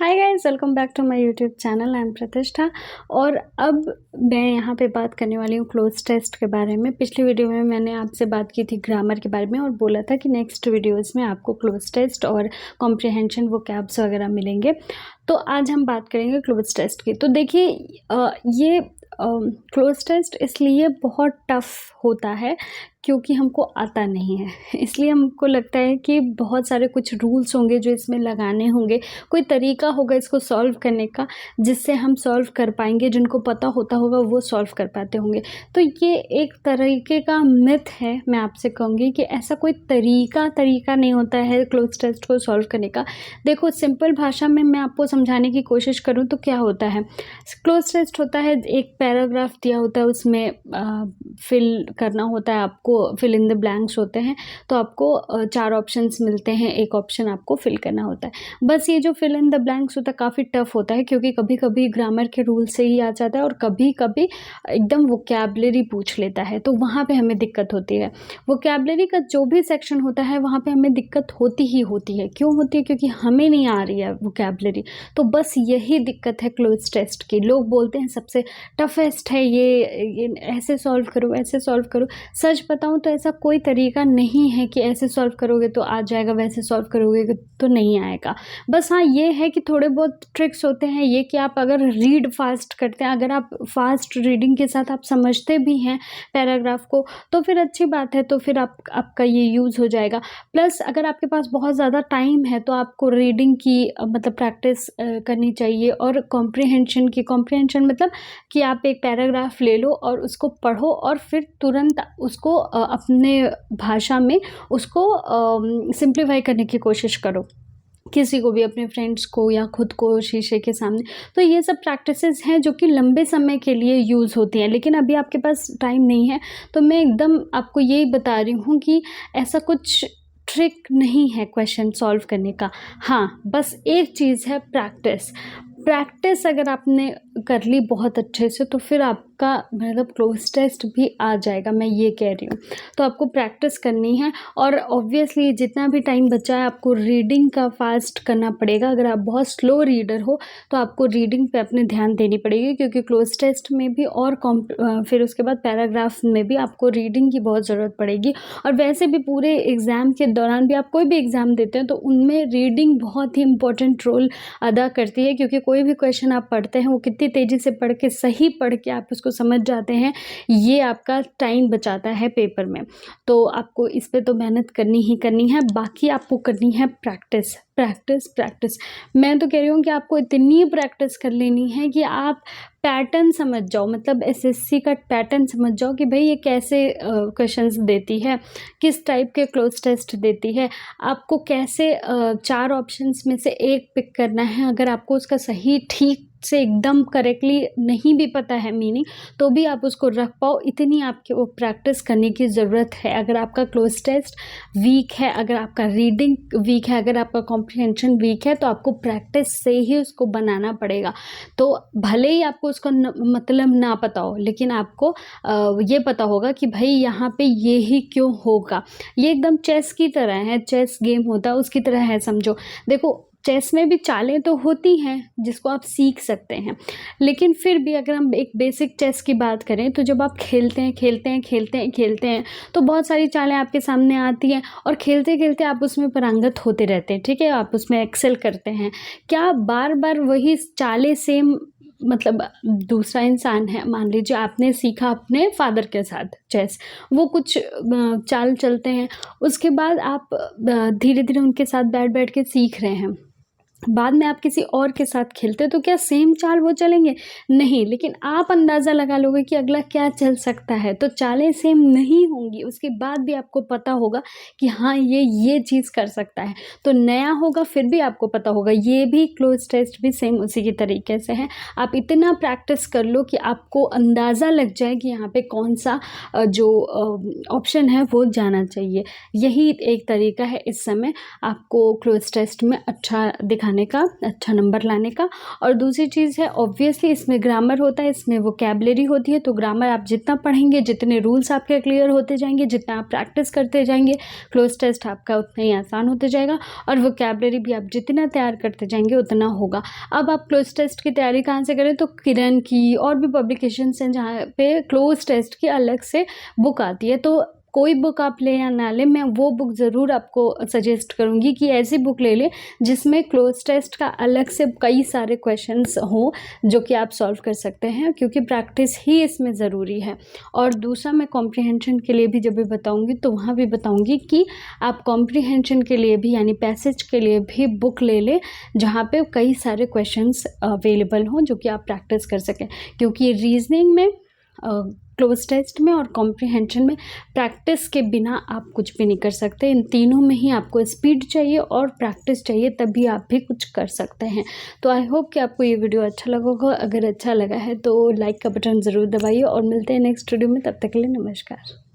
Hi guys, welcome back to my YouTube channel. I am Pratishtha और अब मैं यहाँ पे बात करने वाली हूँ क्लोज टेस्ट के बारे में। पिछली वीडियो में मैंने आपसे बात की थी ग्रामर के बारे में और बोला था कि नेक्स्ट वीडियोस में आपको क्लोज टेस्ट और कॉम्प्रिहेंशन वोकैब्स वगैरह मिलेंगे। तो आज हम बात करेंगे क्लोज टेस्ट की। तो देखिए ये क्लोज टेस्ट इसलिए बहुत टफ़ होता है क्योंकि हमको आता नहीं है, इसलिए हमको लगता है कि बहुत सारे कुछ रूल्स होंगे जो इसमें लगाने होंगे, कोई तरीका होगा इसको सॉल्व करने का जिससे हम सॉल्व कर पाएंगे। जिनको पता होता होगा वो सॉल्व कर पाते होंगे। तो ये एक तरीके का मिथ है। मैं आपसे कहूँगी कि ऐसा कोई तरीका नहीं होता है क्लोज टेस्ट को सॉल्व करने का। देखो, सिंपल भाषा में मैं आपको समझाने की कोशिश करूँ तो क्या होता है। क्लोज टेस्ट होता है, एक पैराग्राफ दिया होता है, उसमें फिल करना होता है, आपको फिल इन द ब्लैंक्स होते हैं। तो आपको 4 ऑप्शंस मिलते हैं, एक ऑप्शन आपको फिल करना होता है। बस ये जो फिल इन द ब्लैंक्स होता है काफ़ी टफ होता है क्योंकि कभी कभी ग्रामर के रूल से ही आ जाता है और कभी कभी एकदम वोकैबलरी पूछ लेता है, तो वहाँ पे हमें दिक्कत होती है। वोकैबलरी का जो भी सेक्शन होता है वहाँ पे हमें दिक्कत होती ही होती है। क्यों होती है? क्योंकि हमें नहीं आ रही है वोकैबलरी। तो बस यही दिक्कत है क्लोज टेस्ट की। लोग बोलते हैं सबसे टफेस्ट है ये ऐसे सॉल्व करो, ऐसे सॉल्व करो। सच बताऊं तो ऐसा कोई तरीका नहीं है कि ऐसे सॉल्व करोगे तो आ जाएगा, वैसे सॉल्व करोगे तो नहीं आएगा। बस हाँ, ये है कि थोड़े बहुत ट्रिक्स होते हैं। ये कि आप अगर रीड फास्ट करते हैं, अगर आप फास्ट रीडिंग के साथ आप समझते भी हैं पैराग्राफ को, तो फिर अच्छी बात है, तो फिर आपका ये यूज़ हो जाएगा। प्लस अगर आपके पास बहुत ज़्यादा टाइम है तो आपको रीडिंग की मतलब प्रैक्टिस करनी चाहिए। और कॉम्प्रिहेंशन मतलब कि आप एक पैराग्राफ ले लो और उसको पढ़ो और फिर तुरंत उसको अपने भाषा में उसको सिंप्लीफाई करने की कोशिश करो, किसी को भी, अपने फ्रेंड्स को या खुद को शीशे के सामने। तो ये सब प्रैक्टिसेस हैं जो कि लंबे समय के लिए यूज़ होती हैं। लेकिन अभी आपके पास टाइम नहीं है तो मैं एकदम आपको यही बता रही हूँ कि ऐसा कुछ ट्रिक नहीं है क्वेश्चन सॉल्व करने का। हाँ, बस एक चीज़ है, प्रैक्टिस अगर आपने कर ली बहुत अच्छे से तो फिर आपका मतलब क्लोज टेस्ट भी आ जाएगा, मैं ये कह रही हूँ। तो आपको प्रैक्टिस करनी है और ऑब्वियसली जितना भी टाइम बचा है आपको रीडिंग का फास्ट करना पड़ेगा। अगर आप बहुत स्लो रीडर हो तो आपको रीडिंग पे अपने ध्यान देनी पड़ेगी क्योंकि क्लोज टेस्ट में भी और फिर उसके बाद पैराग्राफ में भी आपको रीडिंग की बहुत ज़रूरत पड़ेगी। और वैसे भी पूरे एग्ज़ाम के दौरान भी, आप कोई भी एग्ज़ाम देते हैं तो उनमें रीडिंग बहुत ही इंपॉर्टेंट रोल अदा करती है क्योंकि कोई भी क्वेश्चन आप पढ़ते हैं वो कितनी तेज़ी से पढ़ के, सही पढ़ के आप उसको समझ जाते हैं, ये आपका टाइम बचाता है पेपर में। तो आपको इस पे तो मेहनत करनी ही करनी है। बाकी आपको करनी है प्रैक्टिस प्रैक्टिस प्रैक्टिस। मैं तो कह रही हूँ कि आपको इतनी प्रैक्टिस कर लेनी है कि आप पैटर्न समझ जाओ, मतलब एसएससी का पैटर्न समझ जाओ कि भाई ये कैसे क्वेश्चंस देती है, किस टाइप के क्लोज टेस्ट देती है, आपको कैसे 4 ऑप्शंस में से एक पिक करना है। अगर आपको उसका सही ठीक से एकदम करेक्टली नहीं भी पता है मीनिंग तो भी आप उसको रख पाओ, इतनी आपकी वो प्रैक्टिस करने की ज़रूरत है। अगर आपका क्लोज टेस्ट वीक है, अगर आपका रीडिंग वीक है, अगर आपका कॉम्प्रिहेंशन वीक है तो आपको प्रैक्टिस से ही उसको बनाना पड़ेगा। तो भले ही आपको उसका मतलब ना पता हो लेकिन आपको ये पता होगा कि भाई यहाँ पे ये ही क्यों होगा। ये एकदम चेस की तरह है, चेस गेम होता है उसकी तरह है, समझो। देखो, चेस में भी चालें तो होती हैं जिसको आप सीख सकते हैं, लेकिन फिर भी अगर हम एक बेसिक चेस की बात करें तो जब आप खेलते हैं तो बहुत सारी चालें आपके सामने आती हैं और खेलते खेलते आप उसमें पारंगत होते रहते हैं, ठीक है, आप उसमें एक्सेल करते हैं। क्या बार बार वही चालें सेम, मतलब दूसरा इंसान है, मान लीजिए आपने सीखा अपने फादर के साथ चेस, वो कुछ चाल चलते हैं, उसके बाद आप धीरे धीरे उनके साथ बैठ बैठ के सीख रहे हैं, बाद में आप किसी और के साथ खेलते तो क्या सेम चाल वो चलेंगे? नहीं, लेकिन आप अंदाज़ा लगा लोगे कि अगला क्या चल सकता है, तो चालें सेम नहीं होंगी। उसके बाद भी आपको पता होगा कि हाँ ये चीज़ कर सकता है, तो नया होगा फिर भी आपको पता होगा। ये भी क्लोज टेस्ट भी सेम उसी की तरीके से है। आप इतना प्रैक्टिस कर लो कि आपको अंदाज़ा लग जाए कि यहाँ पे कौन सा जो ऑप्शन है वो जाना चाहिए। यही एक तरीका है इस समय आपको क्लोज टेस्ट में अच्छा दिखाने उठाने का, अच्छा नंबर लाने का। और दूसरी चीज़ है ऑब्वियसली इसमें ग्रामर होता है, इसमें वोकैबुलरी होती है। तो ग्रामर आप जितना पढ़ेंगे, जितने रूल्स आपके क्लियर होते जाएंगे, जितना आप प्रैक्टिस करते जाएंगे, क्लोज टेस्ट आपका उतना ही आसान होते जाएगा। और वोकैबुलरी भी आप जितना तैयार करते जाएंगे उतना होगा। अब आप क्लोज टेस्ट की तैयारी कहाँ से करें? तो किरण की और भी पब्लिकेशंस हैं जहाँ पे क्लोज टेस्ट की अलग से बुक आती है। तो कोई बुक आप ले या ना ले, मैं वो बुक ज़रूर आपको सजेस्ट करूँगी कि ऐसी बुक ले लें जिसमें क्लोज टेस्ट का अलग से कई सारे क्वेश्चंस हों जो कि आप सॉल्व कर सकते हैं, क्योंकि प्रैक्टिस ही इसमें ज़रूरी है। और दूसरा मैं कॉम्प्रिहेंशन के लिए भी जब भी बताऊँगी तो वहाँ भी बताऊँगी कि आप कॉम्प्रिहेंशन के लिए भी यानी पैसेज के लिए भी बुक ले लें जहाँ पे कई सारे क्वेश्चंस अवेलेबल हों जो कि आप प्रैक्टिस कर सकें। क्योंकि रीजनिंग में, क्लोज टेस्ट में और कॉम्प्रिहेंशन में प्रैक्टिस के बिना आप कुछ भी नहीं कर सकते। इन तीनों में ही आपको स्पीड चाहिए और प्रैक्टिस चाहिए, तभी आप भी कुछ कर सकते हैं। तो आई होप कि आपको ये वीडियो अच्छा लगा होगा। अगर अच्छा लगा है तो लाइक का बटन ज़रूर दबाइए और मिलते हैं नेक्स्ट वीडियो में। तब तक के लिए नमस्कार।